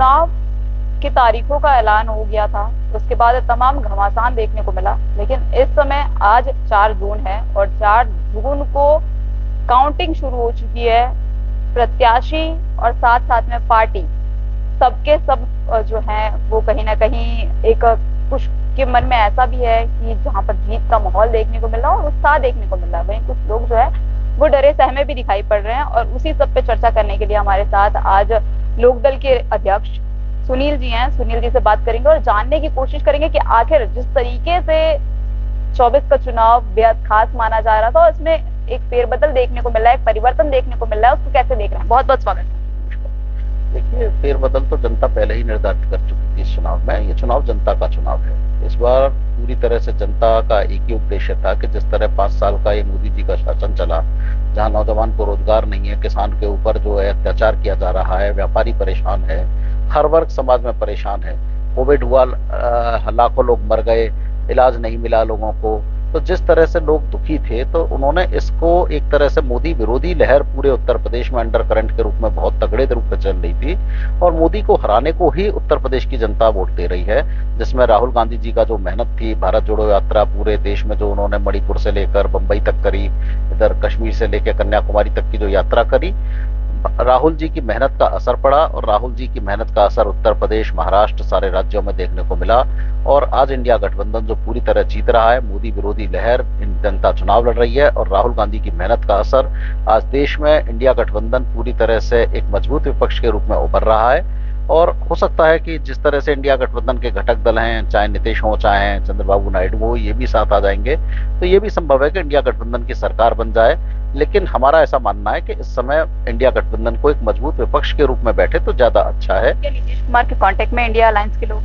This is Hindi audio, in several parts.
चुनाव की तारीखों का ऐलान हो गया था, उसके बाद तमाम घमासान देखने को मिला। लेकिन इस समय आज 4 जून है और 4 जून को काउंटिंग शुरू हो चुकी है। प्रत्याशी और साथ साथ में पार्टी सबके सब जो हैं वो कहीं ना कहीं एक कुछ के मन में ऐसा भी है कि जहां पर जीत का माहौल देखने को मिल रहा है और उत्साह देखने को मिल रहा है, वहीं कुछ लोग जो है वो डरे सहमे भी दिखाई पड़ रहे हैं। और उसी सब पे चर्चा करने के लिए हमारे साथ आज लोकदल के अध्यक्ष सुनील जी हैं। सुनील जी से बात करेंगे और जानने की कोशिश करेंगे कि आखिर जिस तरीके से 24 का चुनाव बेहद खास माना जा रहा था और इसमें एक फेरबदल देखने को मिल रहा है, एक परिवर्तन देखने को मिल रहा है, उसको कैसे देख रहे हैं। बहुत बहुत स्वागत है। देखिए, फेरबदल तो जनता पहले ही निर्धारित कर चुकी थी इस चुनाव में। ये चुनाव जनता का चुनाव है। इस बार पूरी तरह से जनता का एक ही उद्देश्य था कि जिस तरह 5 साल का ये मोदी जी का शासन चला, जहां नौजवान को रोजगार नहीं है, किसान के ऊपर जो है अत्याचार किया जा रहा है, व्यापारी परेशान है, हर वर्ग समाज में परेशान है। कोविड हुआ, लाखों लोग मर गए, इलाज नहीं मिला लोगों को। तो जिस तरह से लोग दुखी थे, तो उन्होंने इसको एक तरह से मोदी विरोधी लहर पूरे उत्तर प्रदेश में अंडर करंट के रूप में बहुत तगड़े रूप में चल रही थी। और मोदी को हराने को ही उत्तर प्रदेश की जनता वोट दे रही है, जिसमें राहुल गांधी जी का जो मेहनत थी, भारत जोड़ो यात्रा पूरे देश में जो उन्होंने मणिपुर से लेकर बंबई तक करी, इधर कश्मीर से लेकर कन्याकुमारी तक की जो यात्रा करी, राहुल जी की मेहनत का असर पड़ा। और राहुल जी की मेहनत का असर उत्तर प्रदेश, महाराष्ट्र, सारे राज्यों में देखने को मिला। और आज इंडिया गठबंधन जो पूरी तरह जीत रहा है, मोदी विरोधी लहर इन जनता चुनाव लड़ रही है और राहुल गांधी की मेहनत का असर आज देश में इंडिया गठबंधन पूरी तरह से एक मजबूत विपक्ष के रूप में उभर रहा है। और हो सकता है कि जिस तरह से इंडिया गठबंधन के घटक दल हैं, चाहे नीतीश हो, चाहे चंद्रबाबू नायडू हो, ये भी साथ आ जाएंगे, तो ये भी संभव है कि इंडिया गठबंधन की सरकार बन जाए। लेकिन हमारा ऐसा मानना है कि इस समय इंडिया गठबंधन को एक मजबूत विपक्ष के रूप में बैठे तो ज्यादा अच्छा है। नीतीश कुमार के कांटेक्ट में इंडिया अलायंस के लोग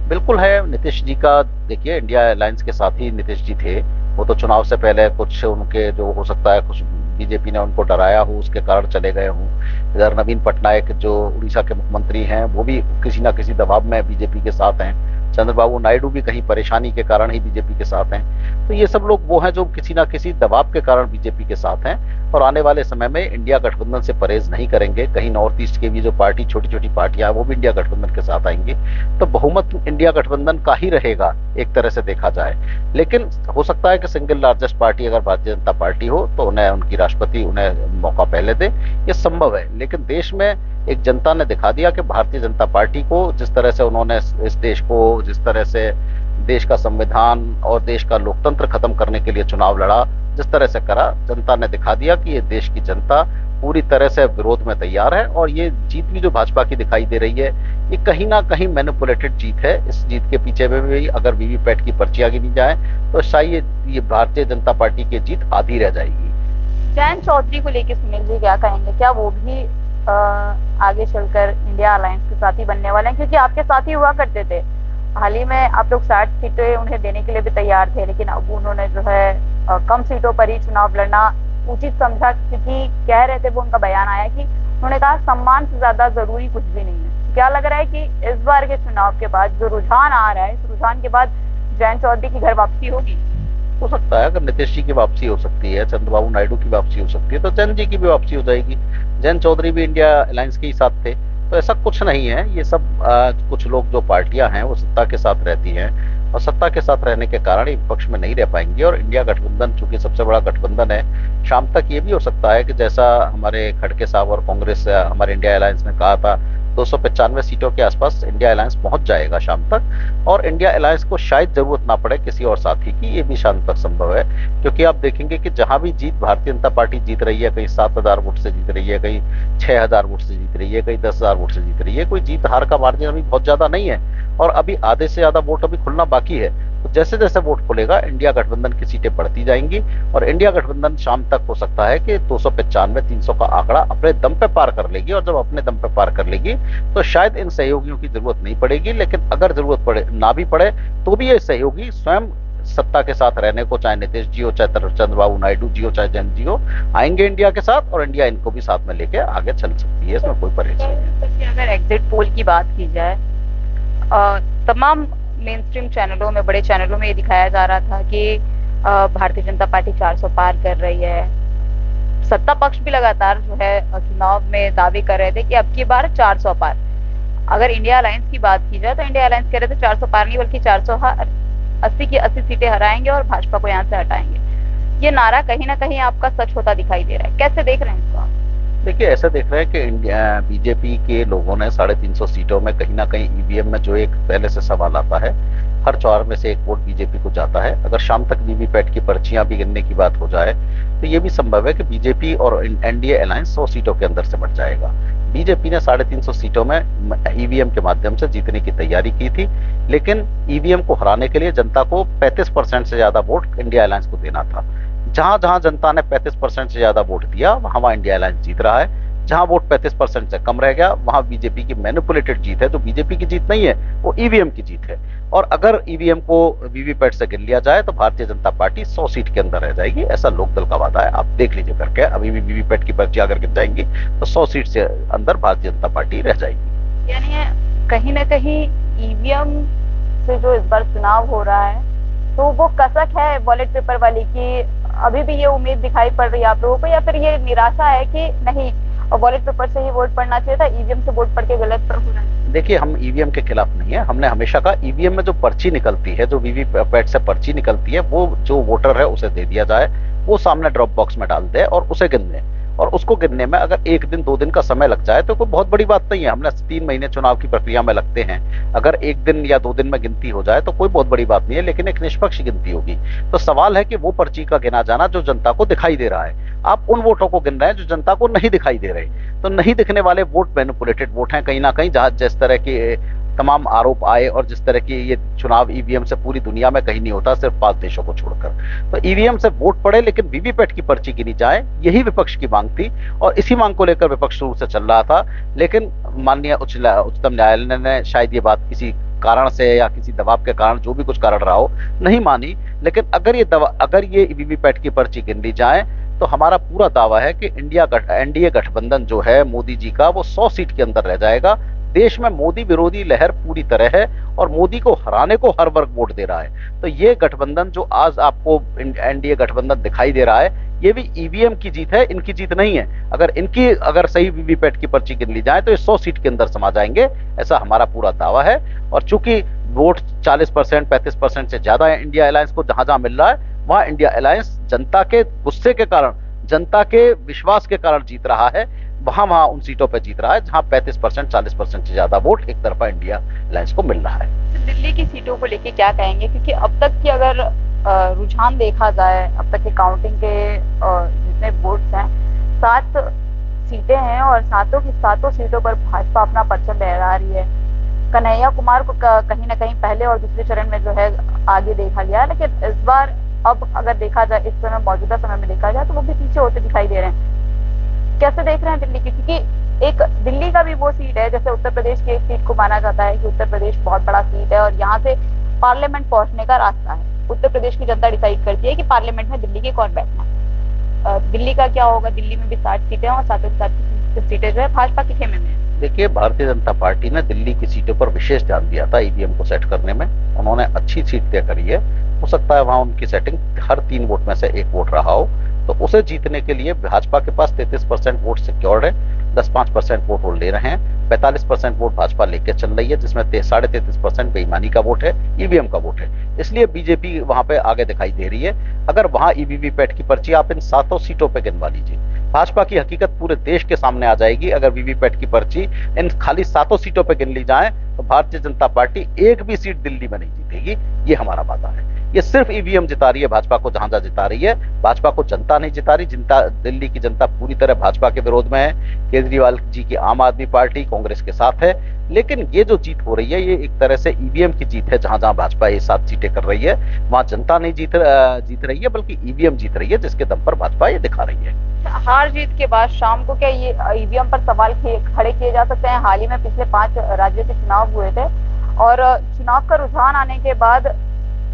बिल्कुल है। नीतीश जी का देखिए, इंडिया अलायंस के साथ ही नीतीश जी थे। वो तो चुनाव से पहले कुछ उनके जो हो सकता है कुछ बीजेपी ने उनको डराया हो, उसके कारण चले गए हों। इधर नवीन पटनायक जो उड़ीसा के मुख्यमंत्री हैं, वो भी किसी ना किसी दबाव में बीजेपी के साथ हैं। चंद्रबाबू नायडू भी कहीं परेशानी के कारण ही बीजेपी के साथ हैं। तो ये सब लोग वो हैं जो किसी ना किसी दबाव के कारण बीजेपी के साथ हैं और आने वाले समय में इंडिया गठबंधन से परहेज नहीं करेंगे। कहीं नॉर्थ ईस्ट के भी जो पार्टी, छोटी छोटी पार्टियां, वो भी इंडिया गठबंधन के साथ आएंगी। तो बहुमत इंडिया गठबंधन का ही रहेगा एक तरह से देखा जाए। लेकिन हो सकता है कि सिंगल लार्जेस्ट पार्टी अगर भारतीय जनता पार्टी हो तो उन्हें उनकी राष्ट्रपति उन्हें मौका पहले दे, ये संभव है। लेकिन देश में एक जनता ने दिखा दिया कि भारतीय जनता पार्टी को जिस तरह से उन्होंने इस देश को, जिस तरह से देश का संविधान और देश का लोकतंत्र खत्म करने के लिए चुनाव लड़ा, जिस तरह से करा, जनता ने दिखा दिया कि ये देश की जनता पूरी तरह से विरोध में तैयार है। और ये जीत भी जो भाजपा की दिखाई दे रही है, ये कहीं ना कहीं मैनिपुलेटेड जीत है। इस जीत के पीछे में भी अगर वीवीपैट की पर्चियां गिनी जाए तो शायद ये भारतीय जनता पार्टी की जीत आधी रह जाएगी। जयंत चौधरी को लेकर सुनील जी क्या कहेंगे? क्या वो भी आगे चलकर इंडिया अलायंस के साथी बनने वाले हैं? क्योंकि आपके साथी हुआ करते थे, हाल ही में आप लोग 60 सीटें उन्हें देने के लिए भी तैयार थे, लेकिन अब उन्होंने जो है कम सीटों पर ही चुनाव लड़ना उचित समझा। क्योंकि कह रहे थे, वो उनका बयान आया कि उन्होंने कहा सम्मान से ज्यादा जरूरी कुछ भी नहीं है। क्या लग रहा है कि इस बार के चुनाव के बाद जो रुझान आ रहा है, इस रुझान के बाद जयंत चौधरी की घर वापसी होगी? हो सकता है, अगर नीतीश जी की वापसी हो सकती है, चंद्रबाबू नायडू की वापसी हो सकती है, तो जैन जी की भी वापसी हो जाएगी। जैन चौधरी भी इंडिया अलायंस के ही साथ थे। तो ऐसा कुछ नहीं है। ये सब कुछ लोग जो पार्टियां हैं वो सत्ता के साथ रहती हैं और सत्ता के साथ रहने के कारण विपक्ष में नहीं रह पाएंगी। और इंडिया गठबंधन चूंकि सबसे बड़ा गठबंधन है, शाम तक ये भी हो सकता है कि जैसा हमारे खड़गे साहब और कांग्रेस हमारे इंडिया अलायंस ने कहा था, 295 सीटों के आसपास इंडिया अलायंस पहुंच जाएगा शाम तक। और इंडिया अलायंस को शायद जरूरत ना पड़े किसी और साथी की, ये भी शाम तक संभव है। क्योंकि आप देखेंगे कि जहां भी जीत भारतीय जनता पार्टी जीत रही है, कहीं 7,000 वोट से जीत रही है, कहीं 6,000 वोट से जीत रही है, कहीं 10,000 वोट से जीत रही है, कोई जीत हार का मार्जिन अभी बहुत ज्यादा नहीं है और अभी आधे से ज्यादा वोट अभी खुलना बाकी है। तो जैसे जैसे वोट खुलेगा, इंडिया गठबंधन की सीटें बढ़ती जाएंगी और इंडिया गठबंधन शाम तक हो सकता है कि 295-300 का आंकड़ा अपने दम पे पार कर लेगी। और जब अपने दम पे पार कर लेगी तो शायद इन सहयोगियों की जरूरत नहीं पड़ेगी। लेकिन अगर जरूरत पड़े, ना भी पड़े, तो भी ये सहयोगी स्वयं सत्ता के साथ रहने को, चाहे नीतीश जी हो, चाहे चंद्रबाबू नायडू जी हो, चाहे जैन जी हो, आएंगे इंडिया के साथ और इंडिया इनको भी साथ में लेके आगे चल सकती है। इसमें कोई परेशानी नहीं। अगर एग्जिट पोल की बात की जाए, तमाम मेन स्ट्रीम चैनलों में, बड़े चैनलों में ये दिखाया जा रहा था कि भारतीय जनता पार्टी 400 पार कर रही है। सत्ता पक्ष भी लगातार जो है चुनाव में दावे कर रहे थे कि अब की बार 400 पार। अगर इंडिया अलायंस की बात की जाए तो इंडिया अलायंस कह रहे थे 400 पार नहीं बल्कि 480 की 80 सीटें हराएंगे और भाजपा को यहाँ से हटाएंगे। ये नारा कहीं ना कहीं आपका सच होता दिखाई दे रहा है, कैसे देख रहे हैं इसको आप? देखिए, ऐसा देख रहे हैं कि इंडिया बीजेपी के लोगों ने 350 सीटों में कहीं ना कहीं ईवीएम में जो एक पहले से सवाल आता है, हर 4 में से 1 वोट बीजेपी को जाता है। अगर शाम तक वीवीपैट की पर्चियां भी गिनने की बात हो जाए तो ये भी संभव है कि बीजेपी और एनडीए अलायंस 100 सीटों के अंदर से बढ़ जाएगा। बीजेपी ने 350 सीटों में ईवीएम के माध्यम से जीतने की तैयारी की थी, लेकिन ईवीएम को हराने के लिए जनता को 35% से ज्यादा वोट इंडिया अलायंस को देना था। जहां जहां जनता ने 35% से ज्यादा वोट दिया, वहां वहां इंडिया अलायंस जीत रहा है। जहां वोट 35% से कम रह गया, वहां बीजेपी की मैनिपुलेटेड जीत है। तो बीजेपी की जीत नहीं है, वो ईवीएम की जीत है। और अगर ईवीएम को वीवीपैट से गिन लिया जाए तो भारतीय जनता पार्टी 100 सीट के अंदर रह जाएगी, ऐसा लोकदल का वादा है। आप देख लीजिए करके, अभी भी वीवीपैट की पर्ची अगर गिन जाएंगी तो 100 सीट से अंदर भारतीय जनता पार्टी रह जाएगी। यानी कहीं ना कहीं ईवीएम से जो इस बार चुनाव हो रहा है तो वो कसक है बैलेट पेपर वाली की, अभी भी ये उम्मीद दिखाई पड़ रही है आप लोगों को, या फिर ये निराशा है कि नहीं बैलेट पेपर से ही वोट पड़ना चाहिए था, ईवीएम से वोट पड़ के गलत पर हो रहा है? देखिए, हम ईवीएम के खिलाफ नहीं है। हमने हमेशा कहा ईवीएम में जो पर्ची निकलती है, जो वीवीपैट से पर्ची निकलती है, वो जो वोटर है उसे दे दिया जाए, वो सामने ड्रॉप बॉक्स में डाल दे और उसे गिन लें। और उसको गिनने में अगर 1 दिन 2 दिन का समय लग जाए तो कोई बहुत बड़ी बात नहीं है। हमने 3 महीने चुनाव की प्रक्रिया में लगते हैं, अगर 1 दिन या 2 दिन में गिनती हो जाए तो कोई बहुत बड़ी बात नहीं है, लेकिन एक निष्पक्ष गिनती होगी। तो सवाल है कि वो पर्ची का गिना जाना जो जनता को दिखाई दे रहा है। आप उन वोटों को गिन रहे हैं जो जनता को नहीं दिखाई दे रहे। तो नहीं दिखने वाले वोट मैनिपुलेटेड वोट हैं कहीं ना कहीं, जहां जिस तरह के तमाम आरोप आए और जिस तरह की ये चुनाव ईवीएम से पूरी दुनिया में कहीं नहीं होता, सिर्फ 5 देशों को छोड़कर। तो ईवीएम से वोट पड़े लेकिन वीवीपैट की पर्ची गिनी जाए, यही विपक्ष की मांग थी और इसी मांग को लेकर विपक्ष शुरू से चल रहा था। लेकिन माननीय उच्चतम न्यायालय ने शायद ये बात किसी कारण से या किसी दबाव के कारण, जो भी कुछ कारण रहा हो, नहीं मानी। लेकिन अगर ये वीवीपैट की पर्ची गिन ली जाए तो हमारा पूरा दावा है कि एनडीए गठबंधन जो है मोदी जी का, वो 100 सीट के अंदर रह जाएगा। देश में मोदी विरोधी लहर पूरी तरह है और मोदी को हराने को हर वर्ग वोट दे रहा है। तो ये गठबंधन जो आज आपको एनडीए गठबंधन दिखाई दे रहा है, ये भी ईवीएम की जीत है, इनकी जीत नहीं है। अगर सही वीवीपैट की पर्ची गिन ली जाए तो ये 100 सीट के अंदर समा जाएंगे, ऐसा हमारा पूरा दावा है। और चूंकि वोट 40%, 35% से ज्यादा है इंडिया अलायंस को, जहां जहां मिल रहा है वहां इंडिया अलायंस जनता के गुस्से के कारण, जनता के विश्वास के कारण जीत रहा है। वहां वहां उन सीटों पर जीत रहा है जहां 35%, 40% से ज्यादा वोट एक तरफा इंडिया अलायंस को मिल रहा है। दिल्ली की सीटों को लेके क्या कहेंगे, क्योंकि अब तक की अगर रुझान देखा जाए, अब तक की काउंटिंग के जितने वोट्स हैं, 7 सीटें हैं और सातों की सातों सीटों पर भाजपा अपना परचम लहरा रही है। कन्हैया कुमार को कहीं ना कहीं पहले और दूसरे चरण में जो है आगे देखा गया, लेकिन इस बार अब अगर देखा जाए, इस समय मौजूदा समय में देखा जाए तो वो भी पीछे होते दिखाई दे रहे हैं। कैसे देख रहे हैं दिल्ली की? क्योंकि एक दिल्ली का भी वो सीट है, जैसे उत्तर प्रदेश की एक सीट को माना जाता है कि उत्तर प्रदेश बहुत बड़ा सीट है और यहाँ से पार्लियामेंट पहुंचने का रास्ता है। उत्तर प्रदेश की जनता डिसाइड करती है कि पार्लियामेंट में दिल्ली के कौन बैठना है। दिल्ली का क्या होगा? दिल्ली में भी 60 सीटें और सातों की सात सीटें जो है भाजपा के खेमे में है। देखिए, भारतीय जनता पार्टी ने दिल्ली की सीटों पर विशेष ध्यान दिया था ईवीएम को सेट करने में। उन्होंने अच्छी सीट तय करी है। हो सकता है वहां उनकी सेटिंग हर 3 वोट में से 1 वोट रहा हो, तो उसे जीतने के लिए भाजपा के पास 33% वोट सिक्योर्ड है, 10-5% वोट वो ले रहे हैं, 45% वोट भाजपा लेके चल रही है, जिसमें 33.5% बेईमानी का वोट है, ईवीएम का वोट है। इसलिए बीजेपी वहां पे आगे दिखाई दे रही है। अगर वहां ईवीवीपैट की पर्ची आप इन 7 सीटों पे गिनवा लीजिए, भाजपा की हकीकत पूरे देश के सामने आ जाएगी। अगर वीवीपैट की पर्ची इन खाली 7 सीटों पे गिन ली जाए तो भारतीय जनता पार्टी एक भी सीट दिल्ली में नहीं जीतेगी, ये हमारा वादा है। ये सिर्फ ईवीएम जिता रही है भाजपा को, जहां जहां जिता रही है। भाजपा को जनता नहीं जिता रही। दिल्ली की जनता पूरी तरह भाजपा के विरोध में है। केजरीवाल जी की आम आदमी पार्टी कांग्रेस के साथ है। लेकिन ये जो जीत हो रही है, ये एक तरह से ईवीएम की जीत है। जहां जहां भाजपा ये 7 सीटें कर रही है, वहां जनता नहीं जीत रही है, बल्कि ईवीएम जीत रही है, जिसके दम पर भाजपा ये दिखा रही है। हार जीत के बाद शाम को क्या ये ईवीएम पर सवाल खड़े किए जा सकते हैं? हाल ही में पिछले 5 राज्यों के चुनाव हुए थे और चुनाव का रुझान आने के बाद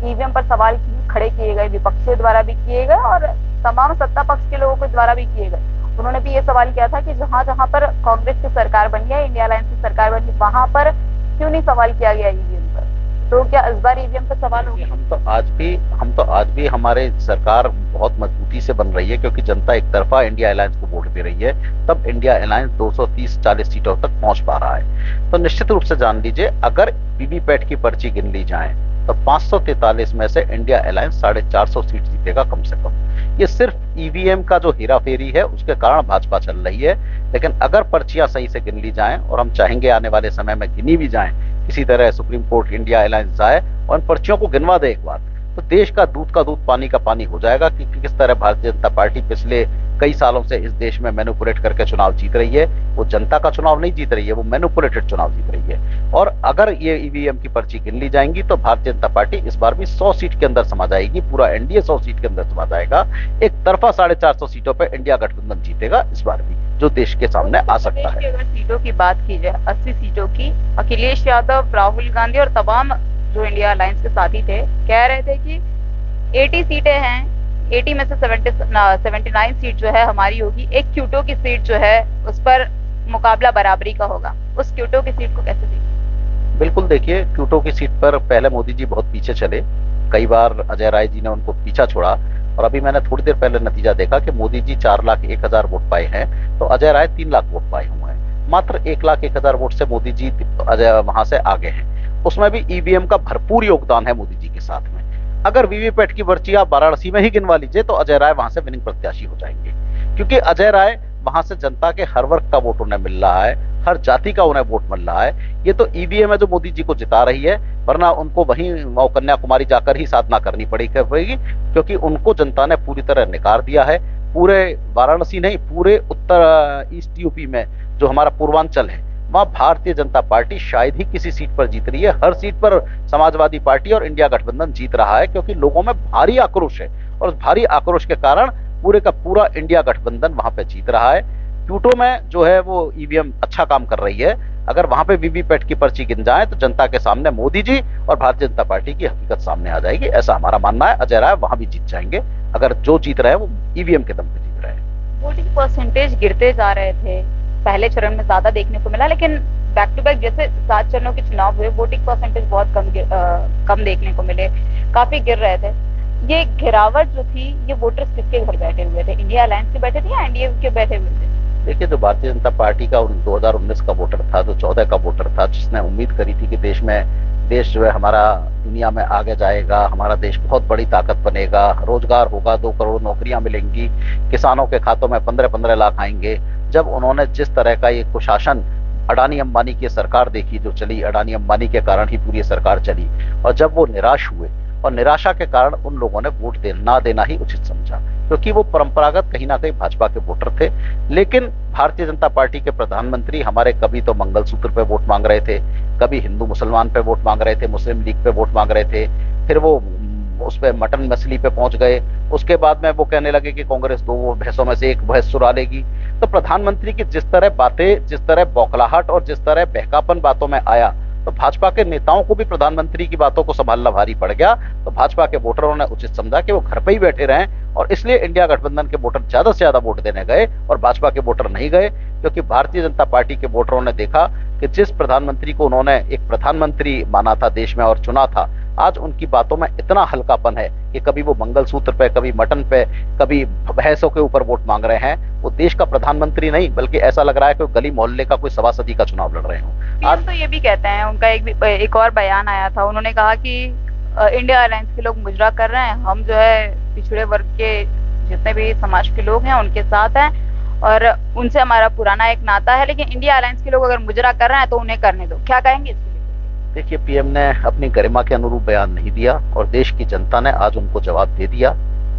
ईवीएम पर सवाल खड़े किए गए, विपक्षियों द्वारा भी किए गए और तमाम सत्ता पक्ष के लोगों के द्वारा भी किए गए। उन्होंने भी ये सवाल किया था कि जहां जहां पर कांग्रेस की सरकार बनी है, इंडिया अलायंस की सरकार बनी, वहां पर क्यों नहीं सवाल किया गया ईवीएम पर? तो क्या इस बार ईवीएम पे सवाल होगा? हम तो आज भी हमारे सरकार बहुत मजबूती से बन रही है, क्योंकि जनता एक तरफा इंडिया अलायंस को वोट दे रही है, तब इंडिया अलायंस 230-40 सीटों तक पहुंच पा रहा है। तो निश्चित रूप से जान लीजिए, अगर वीवीपैट की पर्ची गिन ली जाए तो 543 में से इंडिया अलायंस 450 सीट जीतेगा कम से कम। ये सिर्फ ईवीएम का जो हेराफेरी है उसके कारण भाजपा चल रही है, लेकिन अगर पर्चियां सही से गिन ली जाएं, और हम चाहेंगे आने वाले समय में गिनी भी जाएं, किसी तरह सुप्रीम कोर्ट इंडिया अलायंस जाए और इन पर्चियों को गिनवा दे एक बार, तो देश का दूध पानी का पानी हो जाएगा कि किस तरह भारतीय जनता पार्टी पिछले कई सालों से इस देश में मैनिपुलेट करके चुनाव जीत रही है। वो जनता का चुनाव नहीं जीत रही है, वो मैनिपुलेटेड चुनाव जीत रही है। और अगर ये ईवीएम की पर्ची गिन ली जाएंगी तो भारतीय जनता पार्टी इस बार भी 100 सीट के अंदर समा जाएगी, पूरा एनडीए 100 सीट के अंदर समा जाएगा। एक तरफा 450 सीटों पर इंडिया गठबंधन जीतेगा इस बार भी, जो देश के सामने आ सकता है। अगर सीटों की बात की जाए, 80 सीटों की, अखिलेश यादव, राहुल गांधी और तमाम जो इंडिया अलायंस के साथी थे कह रहे थे कि 80 सीटें हैं, 80 में से 79 सीट जो है हमारी होगी, एक क्यूटो की सीट जो है उस पर मुकाबला बराबरी का होगा। उस क्यूटो की सीट को कैसे देखिए? बिल्कुल, देखिए, क्यूटो की सीट पर पहले मोदी जी बहुत पीछे चले, कई बार अजय राय जी ने उनको पीछा छोड़ा, और अभी मैंने थोड़ी देर पहले नतीजा देखा कि मोदी जी 4,01,000 वोट पाए हैं, तो अजय राय 3 लाख वोट पाए हुए हैं। मात्र 1,01,000 वोट से मोदी जी अजय वहां से आगे हैं। उसमें भी ईवीएम का भरपूर योगदान है मोदी जी के साथ में। अगर वीवीपैट की पर्ची आप वाराणसी में ही गिनवा लीजिए तो अजय राय वहां से विनिंग प्रत्याशी हो जाएंगे, क्योंकि अजय राय वहां से जनता के हर वर्ग का वोट उन्हें मिल रहा है, हर जाति का उन्हें वोट मिल रहा है। ये तो ईवीएम है जो मोदी जी को जिता रही है, वरना उनको वहीं कन्याकुमारी जाकर ही साधना करनी पड़ेगी, क्योंकि उनको जनता ने पूरी तरह नकार दिया है। पूरे वाराणसी नहीं, पूरे उत्तर ईस्ट यूपी में जो हमारा पूर्वांचल है, वहां भारतीय जनता पार्टी शायद ही किसी सीट पर जीत रही है। हर सीट पर समाजवादी पार्टी और इंडिया गठबंधन जीत रहा है, क्योंकि लोगों में भारी आक्रोश है, और उस भारी आक्रोश के कारण पूरे का पूरा इंडिया गठबंधन वहां पे जीत रहा है। क्यूटो में जो है वो ईवीएम अच्छा काम कर रही है। अगर वहां पे वीवीपैट की पर्ची गिन जाए तो जनता के सामने मोदी जी और भारतीय जनता पार्टी की हकीकत सामने आ जाएगी, ऐसा हमारा मानना है। अजय राय वहां भी जीत जाएंगे, अगर जो जीत रहे हैं वो ईवीएम के दम पे जीत रहे हैं। वोटिंग परसेंटेज गिरते जा रहे थे, पहले चरण में ज्यादा देखने को मिला, लेकिन बैक टू बैक जैसे 7 चरणों के चुनाव हुए, वोटिंग परसेंटेज बहुत कम देखने को मिले, काफी गिर रहे थे। ये गिरावट जो थी, ये वोटर्स किसके घर बैठे हुए थे? इंडिया अलायंस के बैठे थे या एनडीए के बैठे हुए थे? देखिए, जो भारतीय जनता पार्टी का 2019 का वोटर था, जो 14 का वोटर था, जिसने उम्मीद करी थी कि देश जो है हमारा दुनिया में आगे जाएगा, हमारा देश बहुत बड़ी ताकत बनेगा, रोजगार होगा, 2 करोड़ नौकरियां मिलेंगी, किसानों के खातों में 15-15 लाख आएंगे। जब उन्होंने जिस तरह का ये कुशासन अडानी अंबानी की सरकार देखी जो चली, अडानी अंबानी के कारण ही पूरी सरकार चली, और जब वो निराश हुए, और निराशा के कारण उन लोगों ने वोट ना देना ही उचित समझा, क्योंकि वो परंपरागत कहीं ना कहीं भाजपा के वोटर थे। लेकिन भारतीय जनता पार्टी के प्रधानमंत्री हमारे कभी तो मंगलसूत्र पे वोट मांग रहे थे, कभी हिंदू मुसलमान पे वोट मांग रहे थे, मुस्लिम लीग पे वोट मांग रहे थे, फिर वो उस पे मटन मछली पे पहुंच गए। उसके बाद में वो कहने लगे कि कांग्रेस 2 भैंसों में से एक भैंस चुरा लेगी। तो प्रधानमंत्री की जिस तरह बातें, जिस तरह बौखलाहट और जिस तरह बहकापन बातों में आया, तो भाजपा के नेताओं को भी प्रधानमंत्री की बातों को संभालना भारी पड़ गया। तो भाजपा के वोटरों ने उचित समझा कि वो घर पे ही बैठे रहें, और इसलिए इंडिया गठबंधन के वोटर ज्यादा से ज्यादा वोट देने गए और भाजपा के वोटर नहीं गए, क्योंकि भारतीय जनता पार्टी के वोटरों ने देखा कि जिस प्रधानमंत्री को उन्होंने एक प्रधानमंत्री माना था देश में और चुना था, आज उनकी बातों में इतना हल्कापन है कि कभी वो मंगलसूत्र पे, कभी मटन पे, कभी भैंसों के ऊपर वोट मांग रहे हैं। वो देश का प्रधानमंत्री नहीं, बल्कि ऐसा लग रहा है कि गली मोहल्ले का कोई सभासदी का चुनाव लड़ रहे हो। आज तो ये भी कहते हैं, उनका एक और बयान आया था, उन्होंने कहा कि इंडिया अलायंस के लोग मुजरा कर रहे हैं, हम जो है पिछड़े वर्ग के जितने भी समाज के लोग हैं उनके साथ हैं, और उनसे हमारा पुराना एक नाता है, लेकिन इंडिया अलायंस के लोग अगर मुजरा कर रहे हैं तो उन्हें करने दो। क्या कहेंगे इसके लिए? देखिए, पीएम ने अपनी गरिमा के अनुरूप बयान नहीं दिया, और देश की जनता ने आज उनको जवाब दे दिया।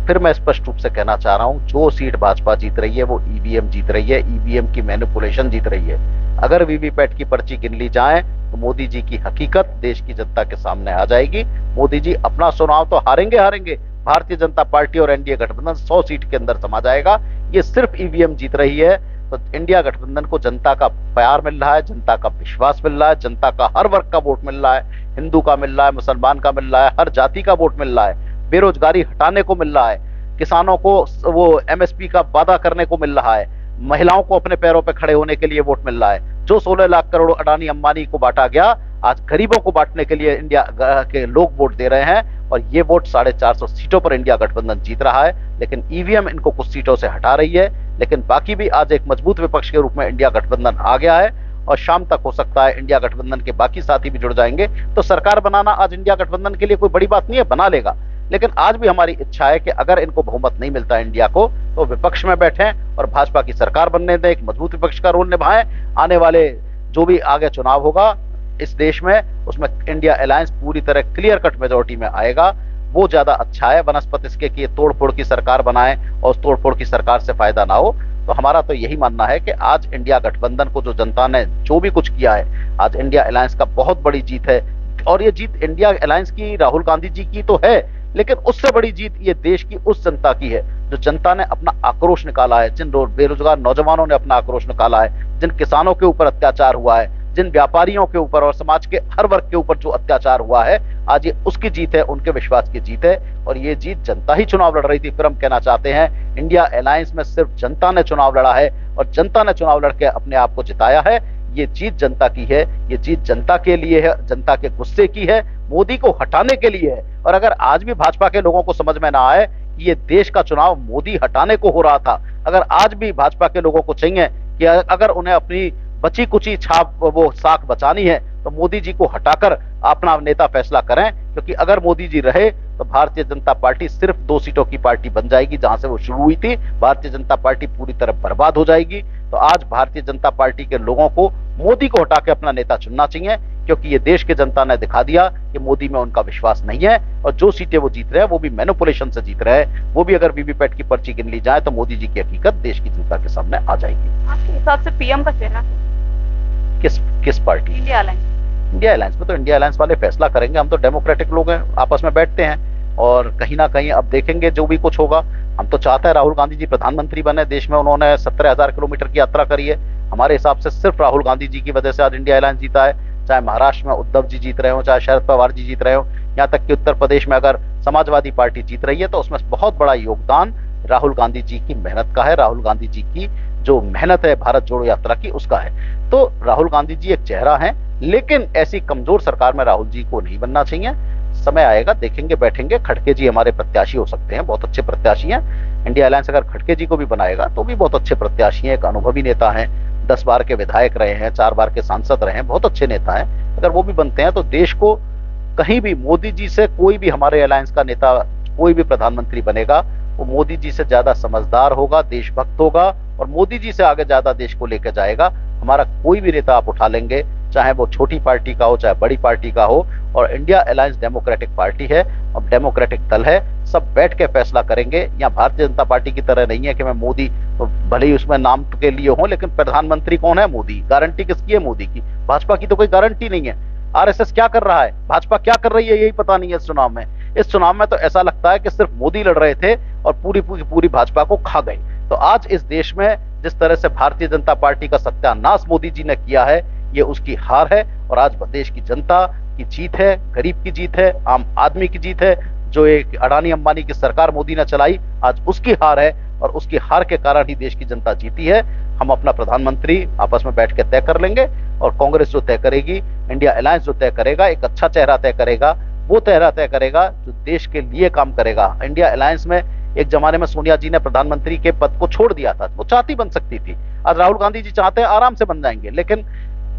फिर मैं स्पष्ट रूप से कहना चाह रहा हूं, जो सीट भाजपा जीत रही है वो ईवीएम जीत रही है, ईवीएम की मैनिपुलेशन जीत रही है। अगर वीवीपैट की पर्ची गिन ली जाए तो मोदी जी की हकीकत देश की जनता के सामने आ जाएगी। मोदी जी अपना चुनाव तो हारेंगे, भारतीय जनता पार्टी और एनडीए गठबंधन 100 सीट के अंदर समा जाएगा। ये सिर्फ ईवीएम जीत रही है। तो इंडिया गठबंधन को जनता का प्यार मिल रहा है, जनता का विश्वास मिल रहा है, जनता का हर वर्ग का वोट मिल रहा है, हिंदू का मिल रहा है, मुसलमान का मिल रहा है, हर जाति का वोट मिल रहा है, बेरोजगारी हटाने को मिल रहा है, किसानों को वो एमएसपी का वादा करने को मिल रहा है, महिलाओं को अपने पैरों पर खड़े होने के लिए वोट मिल रहा है। जो 16 लाख करोड़ अडानी अंबानी को बांटा गया, आज गरीबों को बांटने के लिए इंडिया के लोग वोट दे रहे हैं और ये वोट 450 सीटों पर इंडिया गठबंधन जीत रहा है। लेकिन ईवीएम इनको कुछ सीटों से हटा रही है, लेकिन बाकी भी आज एक मजबूत विपक्ष के रूप में इंडिया गठबंधन आ गया है और शाम तक हो सकता है इंडिया गठबंधन के बाकी साथी भी जुड़ जाएंगे। तो सरकार बनाना आज इंडिया गठबंधन के लिए कोई बड़ी बात नहीं है, बना लेगा। लेकिन आज भी हमारी इच्छा है कि अगर इनको बहुमत नहीं मिलता इंडिया को तो विपक्ष में बैठें और भाजपा की सरकार बनने दें, एक मजबूत विपक्ष का रोल निभाएं। आने वाले जो भी आगे चुनाव होगा इस देश में, उसमें इंडिया अलायंस पूरी तरह क्लियर कट मेजोरिटी में आएगा, वो ज्यादा अच्छा है बनस्पत इसके कि ये तोड़ फोड़ की सरकार बनाए और उस तोड़ फोड़ की सरकार से फायदा ना हो। तो हमारा तो यही मानना है कि आज इंडिया गठबंधन को जो जनता ने जो भी कुछ किया है, आज इंडिया अलायंस का बहुत बड़ी जीत है। और ये जीत इंडिया अलायंस की, राहुल गांधी जी की तो है, लेकिन उससे बड़ी जीत ये देश की उस जनता की है जो जनता ने अपना आक्रोश निकाला है, जिन बेरोजगार नौजवानों ने अपना आक्रोश निकाला है, जिन किसानों के ऊपर अत्याचार हुआ है, जिन व्यापारियों के ऊपर और समाज के हर वर्ग के ऊपर जो अत्याचार हुआ है, आज ये उसकी जीत है, उनके विश्वास की जीत है। और ये जीत जनता ही चुनाव लड़ रही थी। फिर हम कहना चाहते हैं इंडिया अलायंस में सिर्फ जनता ने चुनाव लड़ा है और जनता ने चुनाव लड़के अपने आप को जिताया है। ये जीत जनता की है, ये जीत जनता के लिए है, जनता के गुस्से की है, मोदी को हटाने के लिए है। और अगर आज भी भाजपा के लोगों को समझ में ना आए कि ये देश का चुनाव मोदी हटाने को हो रहा था, अगर आज भी भाजपा के लोगों को चाहिए कि अगर उन्हें अपनी बची कुची छाप वो साख बचानी है तो मोदी जी को हटाकर अपना नेता फैसला करें, क्योंकि अगर मोदी जी रहे तो भारतीय जनता पार्टी सिर्फ 2 सीटों की पार्टी बन जाएगी। जहां से वो शुरू हुई थी, भारतीय जनता पार्टी पूरी तरह बर्बाद हो जाएगी। तो आज भारतीय जनता पार्टी के लोगों को मोदी को हटा के अपना नेता चुनना चाहिए, क्योंकि ये देश के जनता ने दिखा दिया कि मोदी में उनका विश्वास नहीं है और जो सीटें वो जीत रहे हैं वो भी मैनिपुलेशन से जीत रहे हैं। वो भी अगर वीवीपैट की पर्ची गिन ली जाए तो मोदी जी की हकीकत देश की जनता के सामने आ जाएगी। आपके हिसाब से पीएम का चेहरा किस party? India alliance. India alliance में तो इंडिया अलायंस वाले फैसला करेंगे। हम तो डेमोक्रेटिक लोग हैं, आपस में बैठते हैं और कहीं ना कहीं अब देखेंगे जो भी कुछ होगा। हम तो चाहते हैं राहुल गांधी जी प्रधानमंत्री बने। देश में उन्होंने 17,000 किलोमीटर की यात्रा करी है। हमारे हिसाब से सिर्फ राहुल गांधी जी की वजह से आज इंडिया अलायंस जीता है। चाहे महाराष्ट्र में उद्धव जी जीत रहे हो, चाहे शरद पवार जी जीत रहे हो, यहाँ तक कि उत्तर प्रदेश में अगर समाजवादी पार्टी जीत रही है तो उसमें बहुत बड़ा योगदान राहुल गांधी जी की मेहनत का है। राहुल गांधी जी की जो मेहनत है भारत जोड़ो यात्रा की, उसका है। तो राहुल गांधी जी एक चेहरा है, लेकिन ऐसी कमजोर सरकार में राहुल जी को नहीं बनना चाहिए। समय आएगा, देखेंगे, बैठेंगे। खड़गे जी हमारे प्रत्याशी हो सकते हैं, बहुत अच्छे प्रत्याशी हैं। इंडिया अलायंस अगर खड़गे जी को भी बनाएगा तो भी बहुत अच्छे प्रत्याशी हैं, एक अनुभवी नेता हैं, 10 बार के विधायक रहे हैं, 4 बार के सांसद रहे हैं, बहुत अच्छे नेता हैं। अगर वो भी बनते हैं तो देश को कहीं भी मोदी जी से कोई भी हमारे अलायंस का नेता, कोई भी प्रधानमंत्री बनेगा वो मोदी जी से ज्यादा समझदार होगा, देशभक्त होगा और मोदी जी से आगे ज्यादा देश को लेकर जाएगा। हमारा कोई भी नेता आप उठा लेंगे, चाहे वो छोटी पार्टी का हो चाहे बड़ी पार्टी का हो, और इंडिया अलायंस डेमोक्रेटिक पार्टी है और डेमोक्रेटिक दल है, सब बैठ के फैसला करेंगे। यहाँ भारतीय जनता पार्टी की तरह नहीं है कि मैं मोदी, तो भले ही उसमें नाम के लिए हो, लेकिन प्रधानमंत्री कौन है? मोदी। गारंटी किसकी है? मोदी की। भाजपा की तो कोई गारंटी नहीं है। आरएसएस क्या कर रहा है, भाजपा क्या कर रही है, यही पता नहीं है इस चुनाव में। इस चुनाव में तो ऐसा लगता है कि सिर्फ मोदी लड़ रहे थे और पूरी भाजपा को खा गए। तो आज इस देश में जिस तरह से भारतीय जनता पार्टी का सत्यानाश मोदी जी ने किया है, ये उसकी हार है। और आज देश की जनता की जीत है, गरीब की जीत है, आम आदमी की जीत है। जो एक अडानी अंबानी की सरकार मोदी ने चलाई, आज उसकी हार है और उसकी हार के कारण ही देश की जनता जीती है। हम अपना प्रधानमंत्री आपस में बैठ के तय कर लेंगे और कांग्रेस जो तय करेगी, इंडिया अलायंस जो तय करेगा, एक अच्छा चेहरा तय करेगा, वो चेहरा तय करेगा जो देश के लिए काम करेगा। इंडिया अलायंस में एक जमाने में सोनिया जी ने प्रधानमंत्री के पद को छोड़ दिया था, वो चाहती बन सकती थी। आज राहुल गांधी जी चाहते हैं, आराम से बन जाएंगे, लेकिन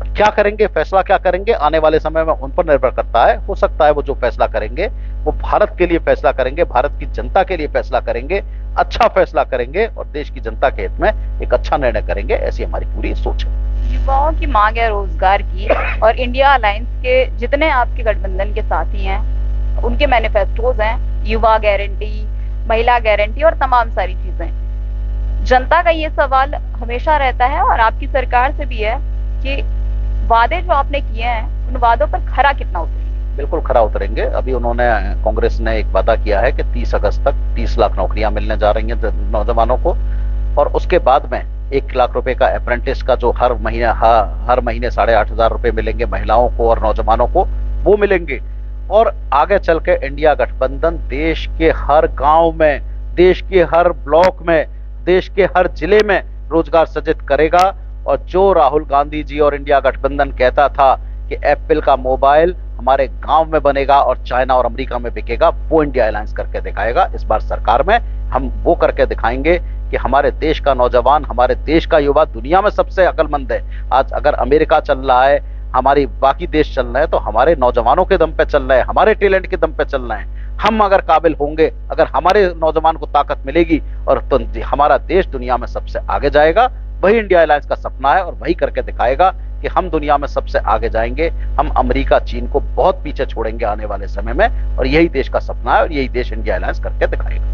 क्या करेंगे, फैसला क्या करेंगे आने वाले समय में उन पर निर्भर करता है। हो सकता है वो जो फैसला करेंगे वो भारत के लिए फैसला करेंगे, भारत की जनता के लिए फैसला करेंगे, अच्छा फैसला करेंगे और देश की जनता के हित में एक अच्छा निर्णय करेंगे, ऐसी हमारी पूरी सोच है। युवाओं की मांग है रोजगार की, और इंडिया अलायंस के जितने आपके गठबंधन के साथी हैं उनके मैनिफेस्टोज हैं, युवा गारंटी, महिला गारंटी और तमाम सारी चीजें। जनता का ये सवाल हमेशा रहता है और आपकी सरकार से भी है कि वादे जो आपने किए हैं उन वादों पर खरा कितना उतरेंगे? बिल्कुल खरा उतरेंगे। अभी उन्होंने, कांग्रेस ने एक वादा किया है कि 30 अगस्त तक 30 लाख नौकरियां मिलने जा रही हैं नौजवानों को, और उसके बाद में 1 लाख रुपए का अप्रेंटिस का जो हर महीने 8,500 रुपए मिलेंगे महिलाओं को और नौजवानों को, वो मिलेंगे। और आगे चल के इंडिया गठबंधन देश के हर गांव में, देश के हर ब्लॉक में, देश के हर जिले में रोजगार सृजित करेगा। और जो राहुल गांधी जी और इंडिया गठबंधन कहता था कि एप्पल का मोबाइल हमारे गांव में बनेगा और चाइना और अमेरिका में बिकेगा, वो इंडिया अलायंस करके दिखाएगा इस बार सरकार में। हम वो करके दिखाएंगे कि हमारे देश का नौजवान, हमारे देश का युवा दुनिया में सबसे अक्लमंद है। आज अगर अमेरिका चल रहा है, हमारी बाकी देश चल रहे हैं, तो हमारे नौजवानों के दम पे चल रहे हैं, हमारे टैलेंट के दम पे चल रहे हैं। हम अगर काबिल होंगे, अगर हमारे नौजवान को ताकत मिलेगी, और तो हमारा देश दुनिया में सबसे आगे जाएगा। वही इंडिया अलायंस का सपना है और वही करके दिखाएगा कि हम दुनिया में सबसे आगे जाएंगे। हम अमेरिका, चीन को बहुत पीछे छोड़ेंगे आने वाले समय में, और यही देश का सपना है और यही देश इंडिया अलायंस करके दिखाएगा।